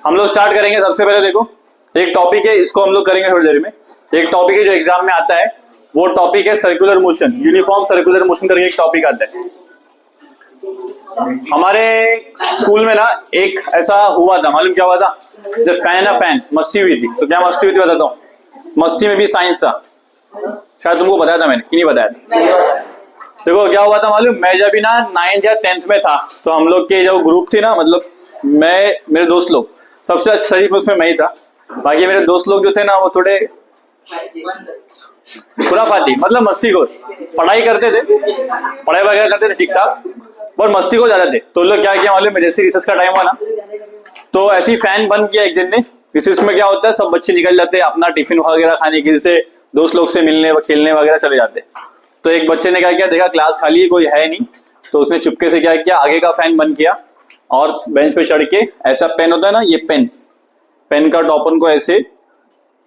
हम लोग स्टार्ट करेंगे। सबसे पहले देखो एक टॉपिक है, इसको हम लोग करेंगे थोड़ी देर में। एक टॉपिक है जो एग्जाम में आता है, वो टॉपिक है circular motion, uniform circular motion करके एक टॉपिक आता है। हमारे स्कूल में ना एक ऐसा हुआ था, मालूम क्या हुआ था? जब फैन मस्ती हुई थी। तो क्या मस्ती हुई थी बताता हूँ। मस्ती में भी साइंस था, शायद तुमको बताया था मैंने कि नहीं बताया? देखो क्या हुआ था मालूम, मैं जब भी ना 9th या 10th में था, तो हम लोग के जो ग्रुप थी ना, मतलब मैं मेरे दोस्त लोग, सबसे शरीफ उसमें मैं ही था। बाकी मेरे दोस्त लोग जो थे ना वो थोड़े खुराफाती, मतलब मस्तीखोर। पढ़ाई करते थे, पढ़ाई वगैरह करते थे ठीक ठाक, पर मस्तीखोर ज्यादा थे। तो लोग क्या किया मालूम, मेरे जैसे रिसर्च का टाइम हुआ ना, तो ऐसे ही फैन बंद किया एक जन ने। रिसर्च में क्या होता है, सब बच्चे निकल जाते हैं अपना टिफिन वगैरह खाने के, जैसे दोस्त लोग से मिलने खेलने वगैरह चले जाते। तो एक बच्चे ने क्या किया, देखा क्लास खाली है, कोई है नहीं, तो उसने चुपके से क्या किया, आगे का फैन बंद किया और बेंच पे चढ़ के, ऐसा पेन होता है ना, ये पेन का टॉपन को ऐसे,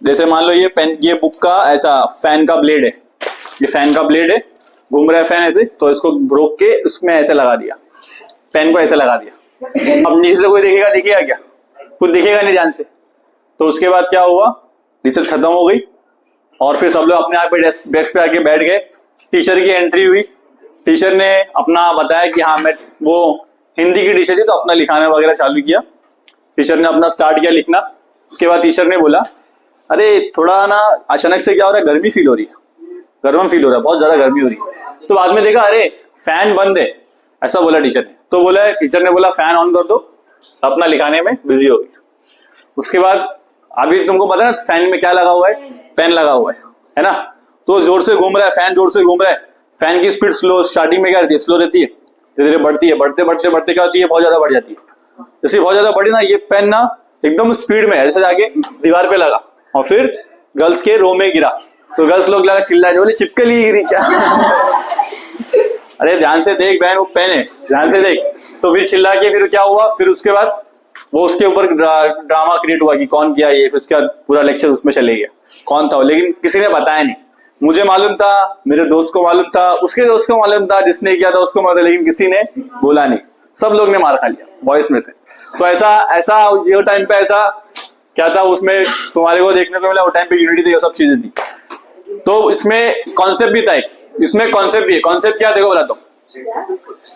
जैसे मान लो ये पेन, ये बुक का ऐसा फैन का ब्लेड है, ये फैन का ब्लेड है, घूम रहा है फैन ऐसे, तो इसको रोक के उसमें ऐसे लगा दिया, पेन को ऐसे लगा दिया। अब नीचे से कोई दिखेगा क्या? कुछ दिखेगा नहीं ध्यान से। तो उसके बाद क्या हुआ, रिसर्च खत्म हो गई और फिर सब लोग अपने आप पे डेस्क पे आके बैठ गए। टीचर की एंट्री हुई, टीचर ने अपना बताया कि हाँ मैं, वो हिंदी की टीचर थी तो अपना लिखाना वगैरह चालू किया। टीचर ने अपना स्टार्ट किया लिखना। उसके बाद टीचर ने बोला, अरे थोड़ा ना अचानक से क्या हो रहा है, गर्मी फील हो रही है, गर्म फील हो रहा है, बहुत ज्यादा गर्मी हो रही है। तो बाद में देखा, अरे फैन बंद है, ऐसा बोला टीचर ने। तो बोला, टीचर ने बोला फैन ऑन कर दो, अपना लिखाने में बिजी हो गई। उसके बाद अभी तुमको पता है फैन में क्या लगा हुआ है, पेन लगा हुआ है ना, तो जोर से घूम रहा है फैन, जोर से घूम रहा है। फैन की स्पीड स्लो, स्टार्टिंग में क्या रहती है, स्लो रहती है, धीरे धीरे बढ़ती है, बढ़ते बढ़ते बढ़ते क्या होती है, बहुत ज्यादा बढ़ जाती है। जैसे बहुत ज्यादा बढ़ी ना, ये पेन ना एकदम स्पीड में ऐसे जाके दीवार पे लगा और फिर गर्ल्स के रो में गिरा। तो गर्ल्स लोग लगा चिल्लाए, बोले चिपके लिए गिरी क्या? अरे ध्यान से देख बहन, वो पेन है, ध्यान से देख। तो फिर चिल्ला के फिर क्या हुआ, फिर उसके बाद वो उसके ऊपर ड्रामा क्रिएट हुआ कि कौन किया ये। फिर उसके बाद पूरा लेक्चर उसमें चले गया कौन था, लेकिन किसी ने बताया नहीं। मुझे मालूम था, मेरे दोस्त को मालूम था, उसके दोस्त को मालूम था, जिसने किया था उसको मालूम था, लेकिन किसी ने बोला नहीं। सब लोग ने मार खा लिया, बॉयज में थे। तो ऐसा ये टाइम पे ऐसा क्या था, उसमें तुम्हारे को देखने को मिला, वो टाइम पे यूनिटी थी, ये सब चीजें थी। तो इसमें कॉन्सेप्ट भी था एक, इसमें कॉन्सेप्ट भी है। कॉन्सेप्ट क्या देखो बताता हूँ।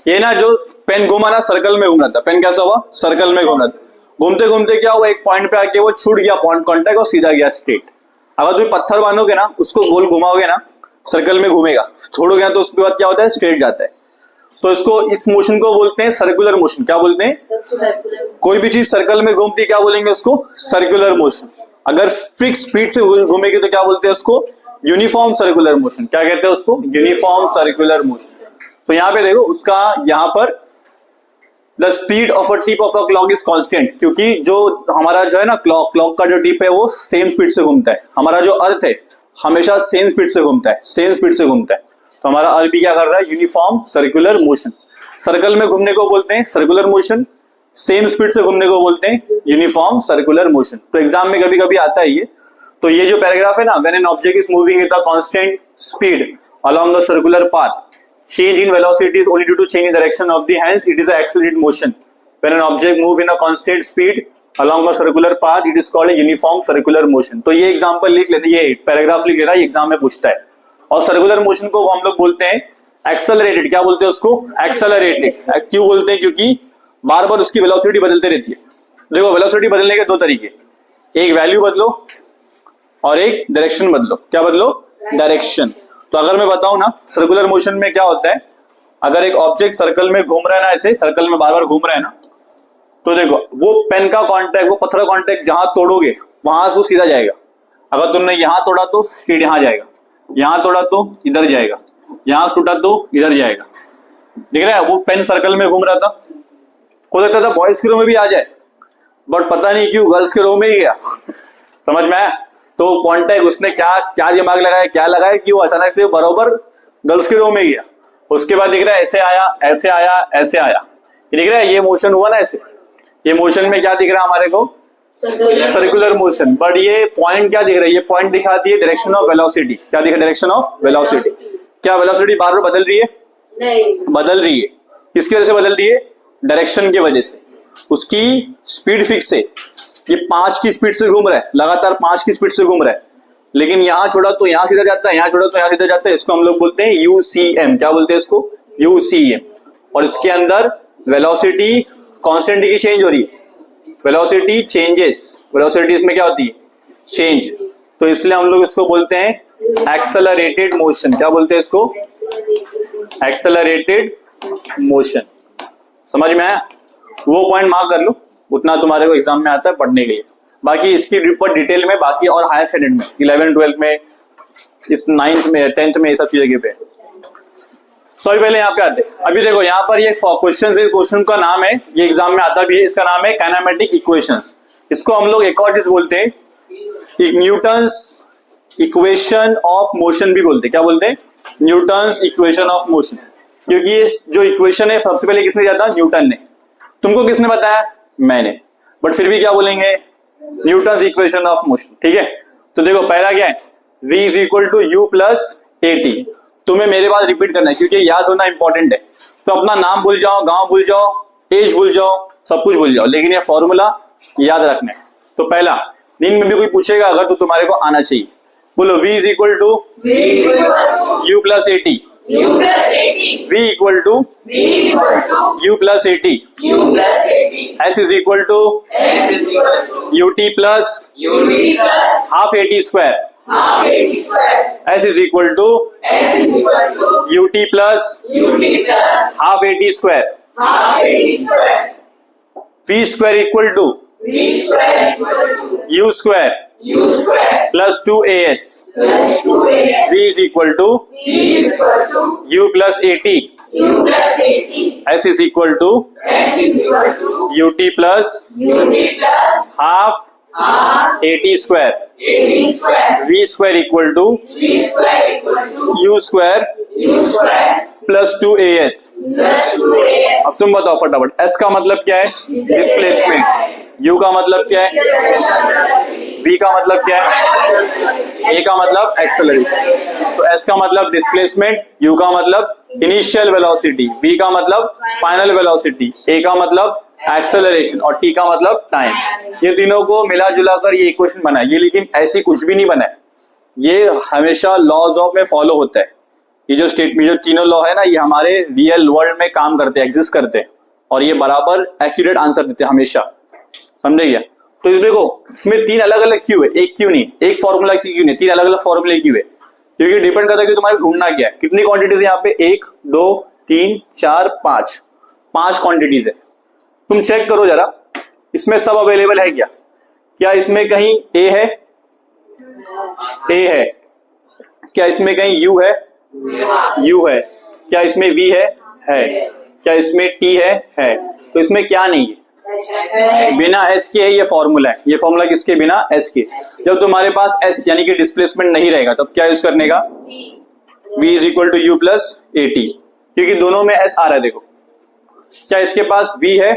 ये ना जो पेन घूमा ना, सर्कल में घूम रहा था। पेन कैसा हुआ, सर्कल में घूम रहा था। घूमते घूमते क्या हुआ, एक पॉइंट पे आके वो छूट गया पॉइंट कॉन्टैक्ट और सीधा गया स्ट्रेट। अगर तुम पत्थर बांधोगे ना, उसको गोल घुमाओगे ना, सर्कल में घूमेगा, छोड़ोगे ना तो उसके बाद क्या होता है, स्ट्रेट जाता है। तो इसको, इस मोशन को बोलते हैं सर्कुलर मोशन। क्या बोलते हैं? कोई भी चीज सर्कल में घूमती है क्या बोलेंगे उसको, सर्कुलर मोशन। अगर फिक्स स्पीड से घूमेगी तो क्या बोलते हैं उसको, यूनिफॉर्म सर्कुलर मोशन। क्या कहते हैं उसको, यूनिफॉर्म सर्कुलर मोशन। तो यहाँ पे देखो उसका, यहाँ पर the speed of a tip of a clock is constant, क्योंकि जो हमारा जो है ना क्लॉक का जो टिप है वो सेम स्पीड से घूमता है। हमारा जो अर्थ है हमेशा सेम स्पीड से घूमता है, सेम स्पीड से घूमता है। तो हमारा अर्थ भी क्या कर रहा है, यूनिफॉर्म सर्कुलर मोशन। सर्कल में घूमने को बोलते हैं सर्कुलर मोशन, सेम स्पीड से घूमने को बोलते हैं यूनिफॉर्म सर्कुलर मोशन। तो एग्जाम में कभी कभी आता है ये। तो ये जो पैराग्राफ है ना, when an object is moving with a constant speed along a circular path, change in velocity is only due to change in direction of the, hence it is an accelerated motion. When an object move in a constant speed along a circular path, it is called a uniform circular motion. तो ये example लिख लेना, ये paragraph लिख लेना, ये exam में पूछता है। और सर्कुलर मोशन को हम लोग बोलते हैं एक्सेलरेटेड। क्या बोलते हैं उसको, एक्सेलरेटेड। क्यों बोलते हैं, क्योंकि बार बार उसकी वेलोसिटी बदलते रहती है। देखो वेलोसिटी बदलने के दो तरीके, एक वैल्यू बदलो और एक डायरेक्शन बदलो। क्या बदलो, डायरेक्शन। तो अगर मैं बताऊं ना, सर्कुलर मोशन में क्या होता है, अगर एक ऑब्जेक्ट सर्कल में घूम रहा है ना, ऐसे सर्कल में बार बार घूम रहा है ना, तो देखो वो पेन का कांटेक्ट, वो पत्थर का कांटेक्ट जहां तोड़ोगे वहां वो सीधा जाएगा। अगर तुमने यहां तोड़ा तो स्ट्रेट यहां जाएगा, यहां तोड़ा तो इधर जाएगा, यहां टूटा तो इधर जाएगा। दिख रहा है, वो पेन सर्कल में घूम रहा था, हो सकता था बॉयज के रो में भी आ जाए, बट पता नहीं क्यों गर्ल्स के रो में ही गया। समझ में आया? तो कॉन्टैक्ट उसने क्या दिमाग लगाया, क्या लगाया कि वो अचानक से बरोबर गर्ल्स के रो में गया। उसके बाद दिख रहा है ऐसे आया, ऐसे आया, ऐसे आया। ये दिख रहा है, ये मोशन हुआ ना ऐसे, ये मोशन में क्या दिख रहा है हमारे को, सर्कुलर मोशन। बट ये पॉइंट क्या दिख रहा है, ये पॉइंट दिखाती है डायरेक्शन ऑफ वेलोसिटी। क्या दिख रहा है, डायरेक्शन ऑफ वेलोसिटी। क्या वेलोसिटी बार बार बदल रही है? नहीं बदल रही है। किसकी वजह से बदल रही है? डायरेक्शन की वजह से। उसकी स्पीड फिक्स है, ये 5 की स्पीड से घूम रहा है, लगातार 5 की स्पीड से घूम रहा है, लेकिन यहां छोड़ा तो यहां सीधा जाता है, यहां छोड़ा तो यहां सीधा जाता है। इसको हम लोग बोलते हैं UCM। क्या बोलते हैं इसको? UCM। और इसके अंदर वेलोसिटी कांस्टेंट की चेंज हो रही है, वेलोसिटी चेंजेस, वेलोसिटी इसमें क्या होती है? चेंज। तो इसलिए हम लोग इसको बोलते हैं एक्सेलरेटेड मोशन। क्या बोलते हैं इसको? Accelerated motion. समझ में आया? वो पॉइंट मार्क कर लो, उतना तुम्हारे को एग्जाम में आता है पढ़ने के लिए। बाकी इसकी रिपोर्ट डिटेल में बाकी और हायर स्टैंडर्ड में 11 12 में, इस 9th में 10th में, ये सब चीजें पे। तो अभी पहले यहाँ पे आते हैं। अभी देखो यहाँ पर ये क्वेश्चन का नाम है, ये एग्जाम में आता भी है, इसका नाम है काइनेमेटिक इक्वेशंस। इसको हम लोग एक और चीज बोलते हैं, न्यूटन्स इक्वेशन ऑफ मोशन भी बोलते हैं। क्या बोलते हैं? Newton's equation of motion. क्योंकि ये जो इक्वेशन है सबसे पहले किसने दिया था? न्यूटन ने। तुमको किसने बताया? मैंने। बट फिर भी क्या बोलेंगे? Newton's equation of motion. ठीक है, तो देखो पहला क्या है? V is equal to U plus AT। तुम्हें मेरे पास रिपीट करना है क्योंकि याद होना इंपॉर्टेंट है। तो अपना नाम भूल जाओ, गांव भूल जाओ, एज भूल जाओ, सब कुछ भूल जाओ, लेकिन ये फॉर्मूला याद रखना है। तो पहला, दिन में भी कोई पूछेगा अगर तो तुम्हारे को आना चाहिए। बोलो V is equal to U plus AT। V equal to U plus AT। S is equal to UT plus half AT square. S is equal to UT plus half AT square. V square equal to U square plus 2AS। V is equal to U plus AT। S is equal to UT plus half AT square. V square equal to U square plus 2AS। अब तुम बताओ फटाफट, S का मतलब क्या है? Displacement. U का मतलब क्या है? V का मतलब क्या है? A का मतलब एक्सेलरेशन। तो S का मतलब डिस्प्लेसमेंट, U का मतलब इनिशियल वेलोसिटी, V का मतलब फाइनल वेलोसिटी, A का मतलब एक्सेलरेशन और T का मतलब टाइम। ये तीनों को मिला जुला कर ये इक्वेशन बना है। ये लेकिन ऐसी कुछ भी नहीं बना है, ये हमेशा लॉज ऑफ में फॉलो होता है। ये जो स्टेट में जो तीनों लॉ है ना, ये हमारे रियल वर्ल्ड में काम करते हैं, एग्जिस्ट करते हैं, और ये बराबर एक्यूरेट आंसर देते हैं हमेशा। समझे क्या? तो इस देखो, इसमें 3 अलग अलग क्यों है, एक क्यों नहीं, एक फॉर्मूला क्यों नहीं, 3 अलग अलग फॉर्मूले क्यों है? क्योंकि डिपेंड करता है कि तुम्हारे ढूंढना क्या है। कितनी क्वांटिटीज है यहाँ पे? 1 2 3 4 5 क्वांटिटीज है। तुम चेक करो जरा, इसमें सब अवेलेबल है क्या? क्या इसमें कहीं A है? A है। क्या इसमें कहीं U है? U है। क्या इसमें V है? है। क्या इसमें T है? है। तो इसमें क्या नहीं है? बिना S के है ये फॉर्मूला है। ये फॉर्मूला किसके? बिना S के। जब तुम्हारे पास S यानी कि डिस्प्लेसमेंट नहीं रहेगा तब क्या यूज करने का? V is equal to U plus AT, क्योंकि दोनों में S आ रहा है। देखो, क्या इसके पास V है?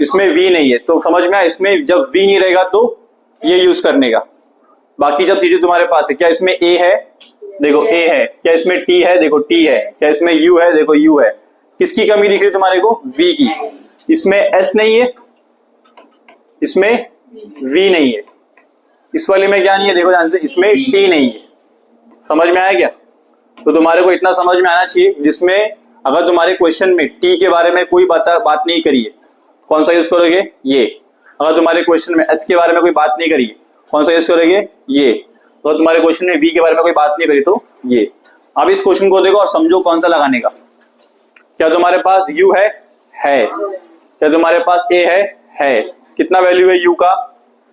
इसमें V नहीं है, तो समझ में आया, इसमें जब V नहीं रहेगा तो ये यूज करने का। बाकी जब चीजें तुम्हारे पास है, क्या इसमें A है? देखो A है। क्या इसमें T है? देखो T है। क्या इसमें U है? देखो U है। किसकी कमी दिख रही है तुम्हारे को? V की। इसमें S नहीं है, इसमें V नहीं है, इस वाले में क्या नहीं है? देखो ध्यान से, इसमें T नहीं है। समझ में आया क्या? तो तुम्हारे को इतना समझ में आना चाहिए, जिसमें अगर तुम्हारे क्वेश्चन में T के बारे में कोई बात नहीं करी है, कौन सा यूज करोगे? ये। अगर तुम्हारे क्वेश्चन में S के बारे में कोई बात नहीं करी है, कौन सा यूज करोगे? ये। अगर तुम्हारे क्वेश्चन में V के बारे में कोई बात नहीं करी तो ये। अब इस क्वेश्चन को देखो और समझो कौन सा लगाने का। क्या तुम्हारे पास U है? है। क्या तुम्हारे पास A है? है। कितना वैल्यू है U का?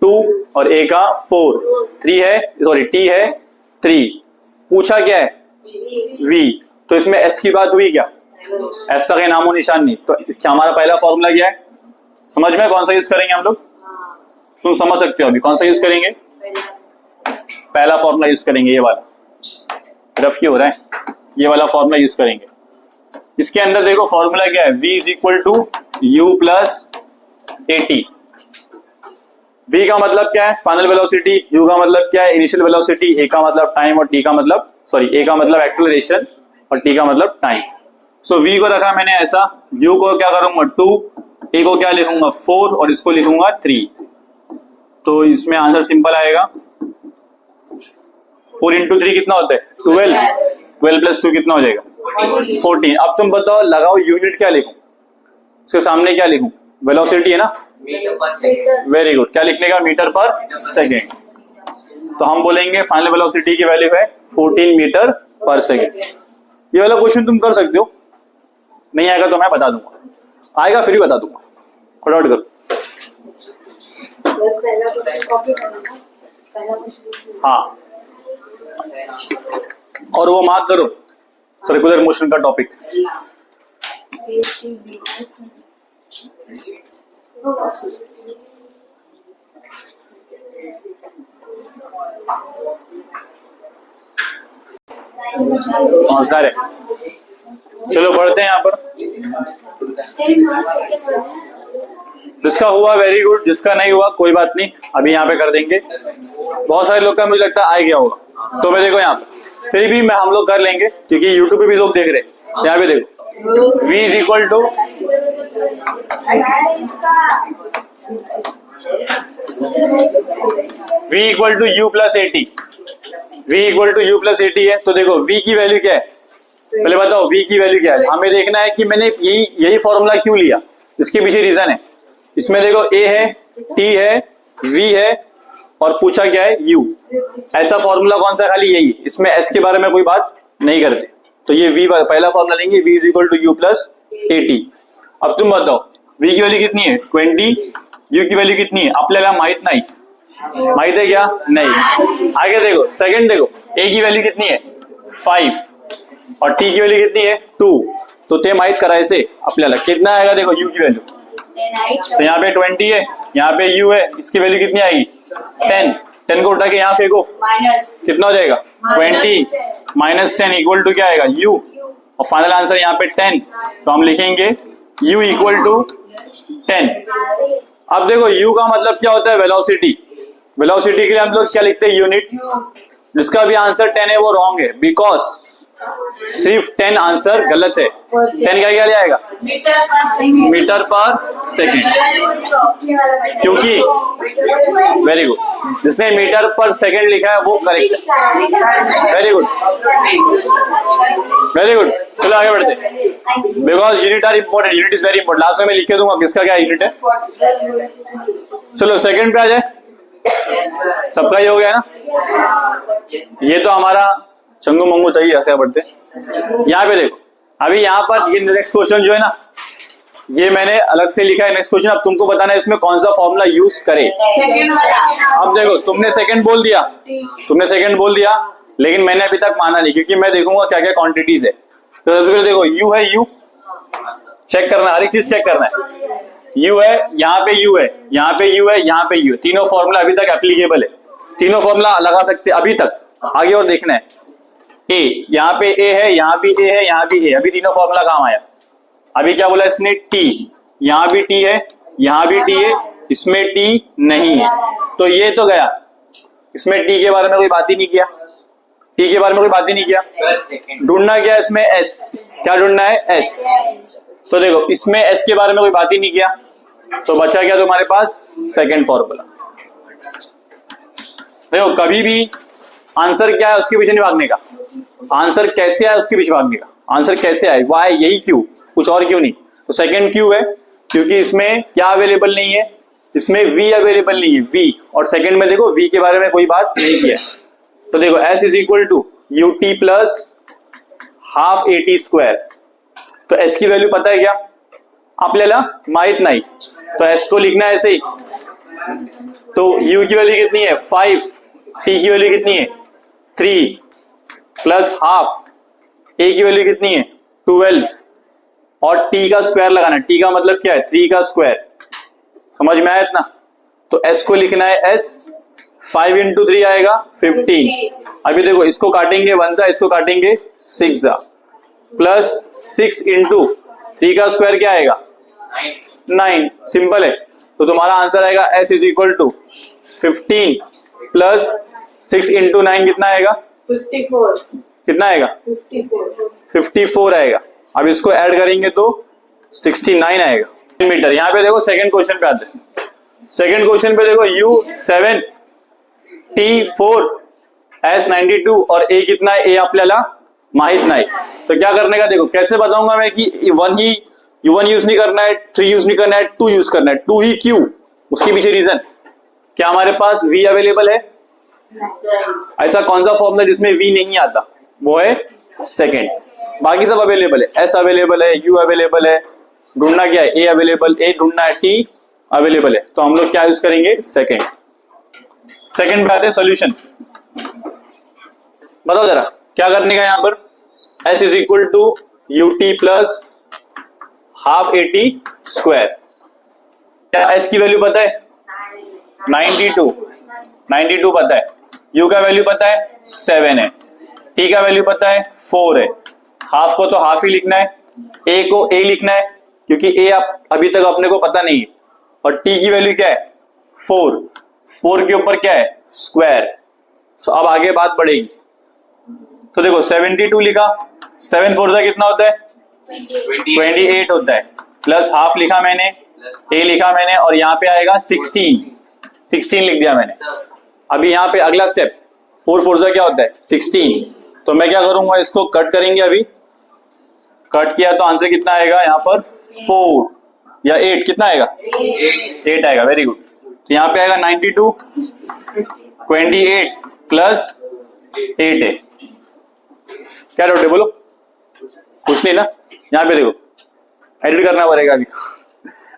2 और A का 4। 3 है, सॉरी T है 3। पूछा क्या है? V। तो इसमें S की बात हुई क्या? S का कोई नामो निशान नहीं। तो हमारा पहला फॉर्मूला क्या है? समझ में कौन सा यूज करेंगे हम लोग? तुम समझ सकते हो अभी कौन सा यूज करेंगे? पहला फॉर्मूला यूज करेंगे, ये वाला। रफ क्यों हो रहा है? ये वाला फॉर्मूला यूज करेंगे। इसके अंदर देखो फॉर्मूला क्या है? V is equal to U plus AT। V का मतलब क्या है? Final velocity. U का मतलब क्या है? Initial velocity. A का मतलब टाइम और T का मतलब A का मतलब एक्सेलरेशन और T का मतलब टाइम। सो V को रखा मैंने ऐसा, U को क्या करूंगा 2 ए को क्या लिखूंगा 4 और इसको लिखूंगा 3। तो इसमें आंसर सिंपल आएगा 4 इंटू 3 कितना होता है 12। 12 प्लस 2 कितना हो जाएगा 14। अब तुम बताओ लगाओ यूनिट क्या लिखूं, इसके सामने क्या लिखूं, वेलोसिटी है ना, वेरी गुड। क्या लिखने का मीटर पर सेकेंड। तो हम बोलेंगे फाइनल वेलोसिटी की वैल्यू है 14 मीटर पर सेकेंड। ये वाला क्वेश्चन तुम कर सकते हो, नहीं आएगा तो मैं बता दूंगा, आएगा फिर भी बता दूंगा, फटाफट करो। हाँ और वो मार्क करो सर्कुलर मोशन का टॉपिक्स। समझदार है। चलो पढ़ते हैं यहाँ पर। जिसका हुआ वेरी गुड, जिसका नहीं हुआ कोई बात नहीं, अभी यहाँ पे कर देंगे। बहुत सारे लोग का मुझे लगता है आ गया होगा, तो मैं देखो यहाँ पे फिर भी मैं हम लोग कर लेंगे क्योंकि यूट्यूब पे भी लोग देख रहे हैं। यहाँ पे देखो v is equal to v equal to U plus AT. v equal to U plus AT है, तो देखो v की वैल्यू क्या है, पहले बताओ v की वैल्यू क्या है। हमें देखना है कि मैंने यही फॉर्मूला क्यों लिया, इसके पीछे रीजन है। इसमें देखो a है, t है, v है और पूछा क्या है u। ऐसा फॉर्मूला कौन सा, खाली यही। इसमें s के बारे में कोई बात नहीं करते, तो ये v पहला फॉर्मूला लेंगे, v is equal to U plus AT. अब तुम बताओ v की वैल्यू कितनी है 20, u की वैल्यू कितनी है आपल्याला माहित नहीं, माहित है क्या, नहीं। आगे देखो सेकंड, देखो a की वैल्यू कितनी है 5 और t की वैल्यू कितनी है 2, तो ते माहित करायचे आपल्याला कितना आएगा। देखो u की वैल्यू, तो यहाँ पे 20 है, यहाँ पे u है, इसकी वैल्यू कितनी आएगी 10। 10 को उठा के यहाँ फेंको, कितना हो जाएगा 20 माइनस 10 इक्वल टू क्या आएगा u, और फाइनल आंसर यहाँ पे 10, तो हम लिखेंगे u इक्वल टू 10। अब देखो u का मतलब क्या होता है वेलोसिटी। वेलोसिटी के लिए हम लोग क्या लिखते हैं यूनिट। जिसका भी आंसर 10 है वो रॉन्ग है, बिकॉज सिर्फ 10 आंसर गलत है। 10 क्या क्या आएगा मीटर पर सेकेंड, क्योंकि वेरी गुड, जिसने मीटर पर सेकेंड लिखा है वो करेक्ट है। Very good very good. चलो आगे बढ़ते, because unit are important, unit is very important. Last में मैं लिख के दूंगा किसका क्या यूनिट है। चलो सेकेंड पे आ जाए, सबका ही हो गया ना। ये तो हमारा चंगू मंगू तई क्या बढ़ते। यहाँ पे देखो अभी यहाँ पर ये नेक्स्ट क्वेश्चन जो है ना, ये मैंने अलग से लिखा है नेक्स्ट क्वेश्चन। अब तुमको बताना है इसमें कौन सा फॉर्मूला यूज करे। अब देखो तुमने सेकंड बोल दिया, लेकिन मैंने अभी तक माना नहीं, क्योंकि मैं देखूंगा क्या क्या क्वांटिटीज है। तो सबसे पहले देखो u है, u चेक करना, हर एक चीज चेक करना है। u है, यहाँ पे u है, यहाँ पे u है, यहाँ पे u है। तीनों फॉर्मूला अभी तक एप्लीकेबल है, तीनों फॉर्मूला लगा सकते अभी तक। आगे और देखना है a, यहाँ पे a है, यहाँ भी a है, यहाँ भी a, अभी तीनों फॉर्मूला काम आया। अभी क्या बोला इसने t, यहाँ भी t है, यहाँ भी t है, इसमें t नहीं है, तो ये तो गया। इसमें t के बारे में कोई बात ही नहीं किया, t के बारे में कोई बात ही नहीं किया। ढूंढना क्या है इसमें s, क्या ढूंढना है s। तो देखो इसमें s के बारे में कोई बात ही नहीं किया, तो बचा क्या तुम्हारे पास सेकंड फॉर्मूला। देखो कभी भी आंसर क्या है उसके पीछे नहीं भागने का, आंसर कैसे आए उसके पीछे भागने का। आंसर कैसे आए, वाई, यही क्यों, कुछ और क्यों नहीं। तो सेकंड क्यों है, क्योंकि इसमें क्या अवेलेबल नहीं है, इसमें v अवेलेबल नहीं है, v। और सेकंड में देखो v के बारे में कोई बात नहीं किया। तो देखो s is equal to U T plus half A T square. तो s की वैल्यू पता है क्या आपल्याला, माहित नहीं, तो s को लिखना है ऐसे ही। तो u की वैल्यू कितनी है 5, t की वैल्यू कितनी है 3 प्लस हाफ, a की वैल्यू कितनी है 12 और t का स्क्वायर लगाना। t का मतलब क्या है 3 का स्क्वायर, समझ में आया इतना। तो s को लिखना है s, 5 इंटू 3 आएगा 15। अभी देखो इसको काटेंगे 1 सा, इसको काटेंगे 6 सा, प्लस 6 इंटू 3 का स्क्वायर क्या आएगा 9। सिंपल है, तो तुम्हारा आंसर आएगा s is equal to 15 plus 6 into 9 कितना आएगा 54। कितना आएगा 54। 54 आएगा। अब इसको ऐड करेंगे तो 69 आएगा। मीटर। यहाँ पे देखो सेकंड क्वेश्चन पे आते हैं। सेकंड क्वेश्चन पे देखो U7T4S92 और A कितना है, A आपल्याला माहित नाही। तो क्या करने का, देखो कैसे बताऊंगा मैं कि U1 यूज नहीं करना है, 3 यूज नहीं करना है, 2 यूज करना है। 2 ही क्यों, उसके पीछे रीजन क्या, हमारे पास V अवेलेबल है। ऐसा कौन सा फॉर्मूला जिसमें V नहीं आता, वो है सेकंड। बाकी सब अवेलेबल है, S अवेलेबल है, U अवेलेबल है, ढूंढना क्या है, A अवेलेबल, A ढूंढना है, T अवेलेबल है। तो हम लोग क्या यूज करेंगे, सेकंड। सेकंड पे आते हैं सोल्यूशन। बताओ जरा क्या करने का यहाँ पर, S is equal to UT plus half AT square. क्या S की वैल्यू पता है 92 पता है, U का वैल्यू पता है 7 है, T का वैल्यू पता है 4 है। हाफ को तो हाफ ही लिखना है, A को A लिखना है क्योंकि A अभी तक अपने को पता नहीं है, और T की वैल्यू क्या है 4 के ऊपर क्या है स्क्वायर। सो अब आगे बात बढ़ेगी। तो देखो 72 लिखा, 7 4 से कितना होता है 28 होता है, प्लस हाफ लिखा मैंने, A लिखा मैंने, और यहाँ पे आएगा 16 लिख दिया मैंने। अभी यहाँ पे अगला स्टेप, 4 4 से क्या होता है 16। तो मैं क्या करूंगा, इसको कट करेंगे। अभी कट किया तो आंसर कितना आएगा यहाँ पर 4 या 8, कितना आएगा 8 आएगा। Very good. तो यहाँ पे आएगा 92, 28 प्लस 8 है। क्या डाउट है बोलो, कुछ नहीं ना। यहाँ पे देखो एडिट करना पड़ेगा अभी।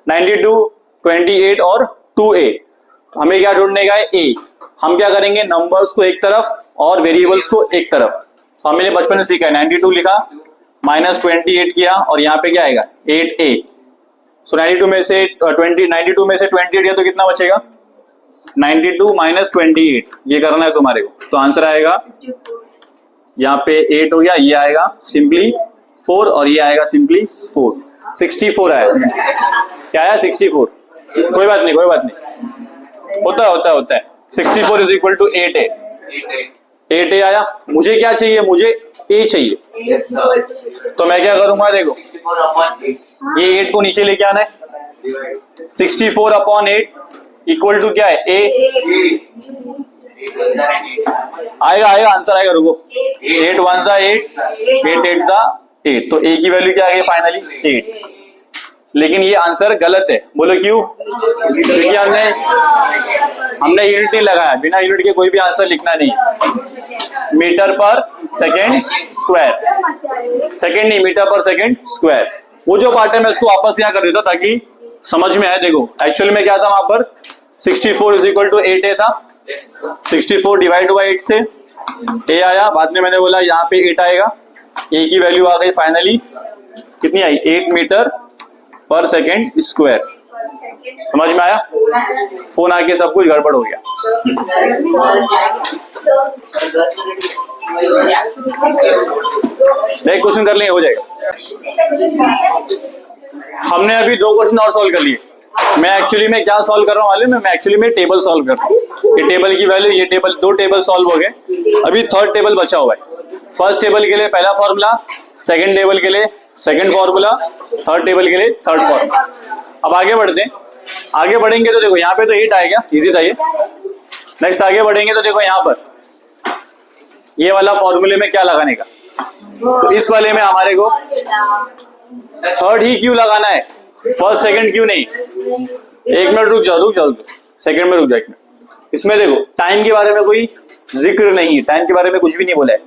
92, 28 और 2A। हमें क्या ढूंढने का है, A। हम क्या करेंगे, नंबर्स को एक तरफ और वेरिएबल्स को एक तरफ। तो हमने बचपन में सीखा है, 92 लिखा माइनस 28 किया, और यहाँ पे क्या आएगा 8A। सो 92 में से 28 गया तो कितना बचेगा 92 माइनस 28। ये करना है तुम्हारे को। तो आंसर आएगा यहाँ पे 8 हो गया, ये आएगा सिंपली 4 और ये आएगा सिंपली 4। 64 आया। क्या आया 64। कोई बात नहीं होता है। 64 is equal to 8A। 8A आया। मुझे क्या चाहिए, मुझे A चाहिए। तो मैं क्या करूंगा, देखो ये 8 को नीचे लेके आना है। 64/8 इक्वल टू क्या है A। आएगा आंसर आएगा, रुको। 8 1 जा 8, 8 8 जा 8। तो A की वैल्यू क्या आ गई फाइनली 8। लेकिन ये आंसर गलत है। बोलो क्यों, क्योंकि हमने यूनिट नहीं लगाया। बिना यूनिट के कोई भी आंसर लिखना नहीं। Metre per second square, second नहीं मीटर पर सेकेंड स्क्वायर। वो जो पार्ट है मैं इसको वापस यहाँ कर देता ताकि समझ में आए। देखो एक्चुअल में क्या था वहां पर 64 इज इक्वल टू 8A था। 64 डिवाइड हुआ 8 से A आया। बाद में मैंने बोला यहाँ पे 8 आएगा। A की वैल्यू आ गई फाइनली कितनी आई 8 मीटर पर सेकेंड स्क्वायर। समझ में आया। फोन आके सब कुछ गड़बड़ हो गया। एक क्वेश्चन कर लेंगे हो जाएगा। हमने अभी 2 क्वेश्चन और सॉल्व कर लिए। मैं एक्चुअली में क्या सॉल्व कर रहा हूँ मालूम है, मैं एक्चुअली में टेबल सॉल्व कर रहा हूँ। ये टेबल की वैल्यू, ये टेबल, 2 टेबल सॉल्व हो गए। अभी थर्ड टेबल बचा हुआ है। फर्स्ट टेबल के लिए पहला फॉर्मूला, सेकंड टेबल के लिए सेकंड फॉर्मूला, थर्ड टेबल के लिए थर्ड फॉर्मूला। अब आगे बढ़ते हैं। आगे बढ़ेंगे तो देखो यहाँ पे तो 8 आएगा, इजी था ये। नेक्स्ट आगे बढ़ेंगे तो देखो यहाँ पर ये वाला फॉर्मूले में क्या लगाने का। तो इस वाले में हमारे को थर्ड ही क्यों लगाना है, फर्स्ट सेकंड क्यों नहीं। 1 मिनट रुक जाओ, सेकंड में रुक जाओ 1 मिनट। इसमें देखो टाइम के बारे में कोई जिक्र नहीं है, टाइम के बारे में कुछ भी नहीं बोला है।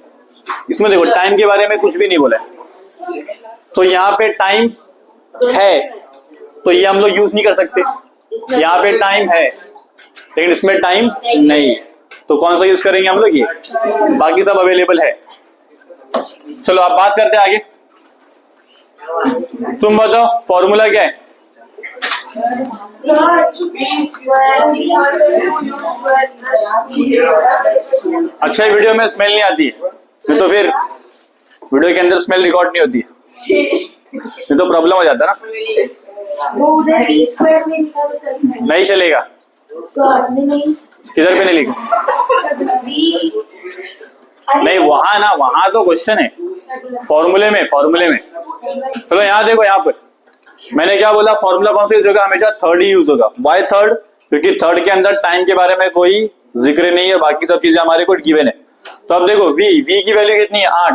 इसमें देखो टाइम के बारे में कुछ भी नहीं बोला है। तो यहाँ पे टाइम है तो ये हम लोग यूज नहीं कर सकते। यहाँ पे टाइम है लेकिन इसमें टाइम नहीं, तो कौन सा यूज करेंगे हम लोग, ये। बाकी सब अवेलेबल है। चलो आप बात करते हैं आगे। तुम बताओ फॉर्मूला क्या है। अच्छा वीडियो में स्मेल नहीं आती है, नहीं तो फिर वीडियो के अंदर स्मेल रिकॉर्ड नहीं होती है, नहीं तो प्रॉब्लम हो जाता ना। वो उधर B स्क्वायर में लिखा तो चलेगा। नहीं चलेगा। किधर पे नहीं लिखा, नहीं वहां ना, वहां तो क्वेश्चन है फॉर्मूले में। चलो यहाँ देखो, यहाँ पर मैंने क्या बोला, फॉर्मूला कौन सा यूज होगा, हमेशा थर्ड ही यूज होगा। वाई थर्ड, क्योंकि थर्ड के अंदर टाइम के बारे में कोई जिक्र नहीं है, बाकी सब चीजें हमारे को गिवन है। तो अब देखो v की वैल्यू कितनी है 8,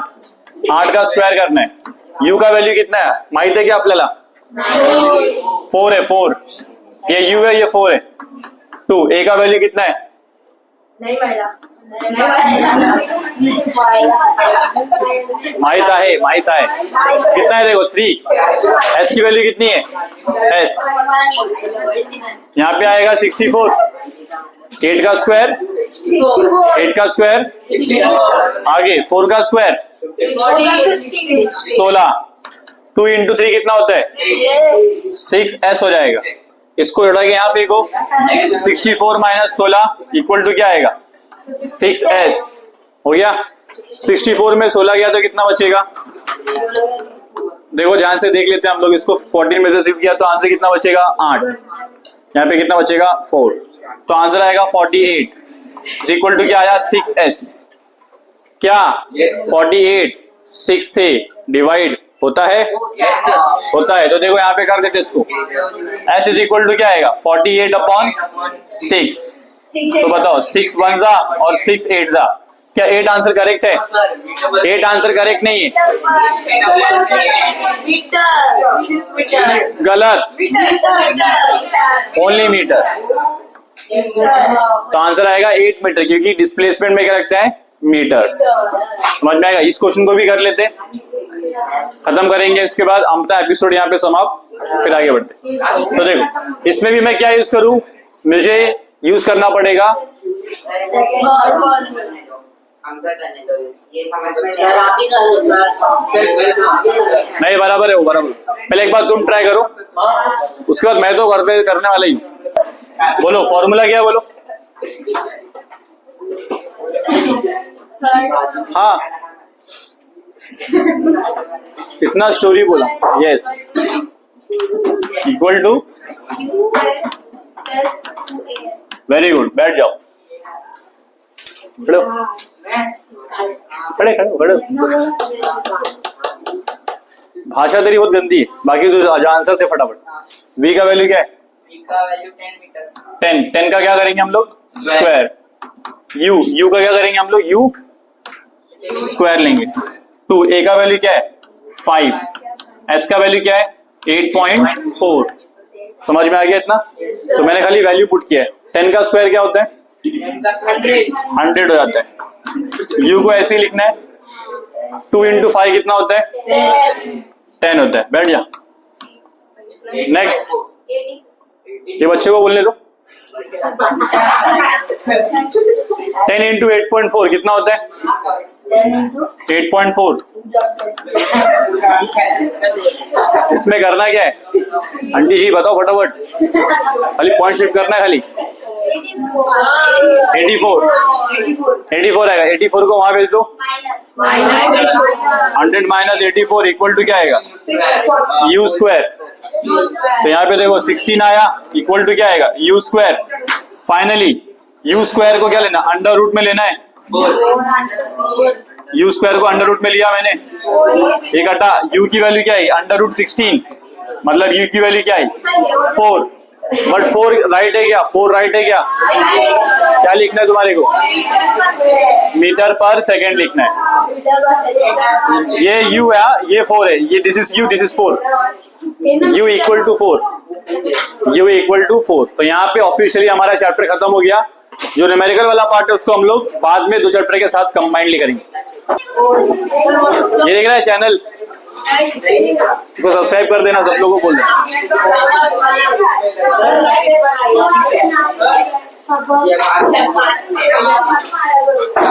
8 का स्क्वायर करना है। u का वैल्यू कितना है माहित है क्या आपल्याला, 4 है, 4, ये u है, ये 4 है। 2, a का वैल्यू कितना है, नहीं माहिला माहित है कितना है, देखो 3। s की वैल्यू कितनी है, s यहाँ पे आएगा 64। 8 का स्क्वायर, 8 का स्क्वायर, आगे 4 का स्क्वायर 16। 2 into 3 कितना होता है, 6s हो जाएगा। इसको जोड़ा के यहाँ फेंको, 64 माइनस 16 इक्वल टू क्या आएगा, 6s हो गया। 64 में 16 गया तो कितना बचेगा, देखो ध्यान से देख लेते हैं हम लोग इसको। 14 में से 6 गया तो आंसर कितना बचेगा, 8। यहाँ पे कितना बचेगा, 4, तो आंसर आएगा 48 इक्वल टू क्या आया, 6s। क्या 48 6 से डिवाइड होता है, होता है। तो देखो यहाँ पे कर देते इसको, s इज इक्वल टू क्या आएगा, 48/6। तो बताओ 6 1 जा और 6 8 जा, क्या 8 आंसर करेक्ट है, 8 आंसर करेक्ट नहीं है, गलत, ओनली मीटर। तो आंसर आएगा 8 मीटर, क्योंकि डिस्प्लेसमेंट में क्या लगता है, मीटर। समझ में आएगा। इस क्वेश्चन को भी कर लेते, खत्म करेंगे, इसके बाद हम अपना एपिसोड यहाँ पे समाप्त, फिर आगे बढ़ते। तो देखो इसमें भी मैं क्या यूज करूं, मुझे यूज करना पड़ेगा, नहीं बराबर है वो, बराबर। पहले एक बार तुम ट्राई करो, उसके बाद मैं तो करने वाला ही हूँ। बोलो फॉर्मूला क्या है, बोलो। हाँ कितना स्टोरी बोला, yes, equal to, very good, बैठ जाओ, खड़ो खड़े खड़ो खड़ो। भाषा तेरी बहुत गंदी है, बाकी तू आंसर थे फटाफट। v का वैल्यू क्या है, 10 का क्या करेंगे हम लोग, स्क्वायर। u का क्या करेंगे हम लोग, u स्क्वायर लेंगे। 2, a का वैल्यू क्या है 5, s का वैल्यू क्या है 8.4। समझ में आ गया इतना। तो मैंने खाली वैल्यू पुट किया है। 10 का स्क्वायर क्या होता है, 100 हो जाता है। u को ऐसे ही लिखना है, 2 into 5 कितना होता है, 10 होता है। बैठ जा, नेक्स्ट। ये बच्चे को बोलने दो। 10 into 8.4 कितना होता है, 8.4। इसमें करना क्या है, आंटी जी बताओ फटाफट, खाली पॉइंट शिफ्ट करना है खाली। 84 आएगा, 84 को वहां भेज दो। 100 माइनस 84 इक्वल टू क्या आएगा, u स्क्वायर। तो यहाँ पे देखो 16 आया, इक्वल टू क्या आएगा, u square. Finally u square को क्या लेना, अंडर रूट में लेना है। u स्क्वायर को अंडर रूट में लिया मैंने, एक हटा, u की वैल्यू क्या है, अंडर रूट 16, मतलब u की वैल्यू क्या है 4। बट 4 राइट है क्या, 4 राइट है क्या, क्या लिखना है तुम्हारे को, मीटर पर सेकेंड लिखना है। ये u है, ये 4 है, ये this is u, this is 4, u equal to 4, u equal to 4। तो यहाँ पे ऑफिशियली हमारा चैप्टर खत्म हो गया। जो न्यूमेरिकल वाला पार्ट है उसको हम लोग बाद में 2 चैप्टर के साथ कंबाइंडली करेंगे। ये देख रहा है चैनल को सब्सक्राइब कर देना, सब लोगों को बोल देना।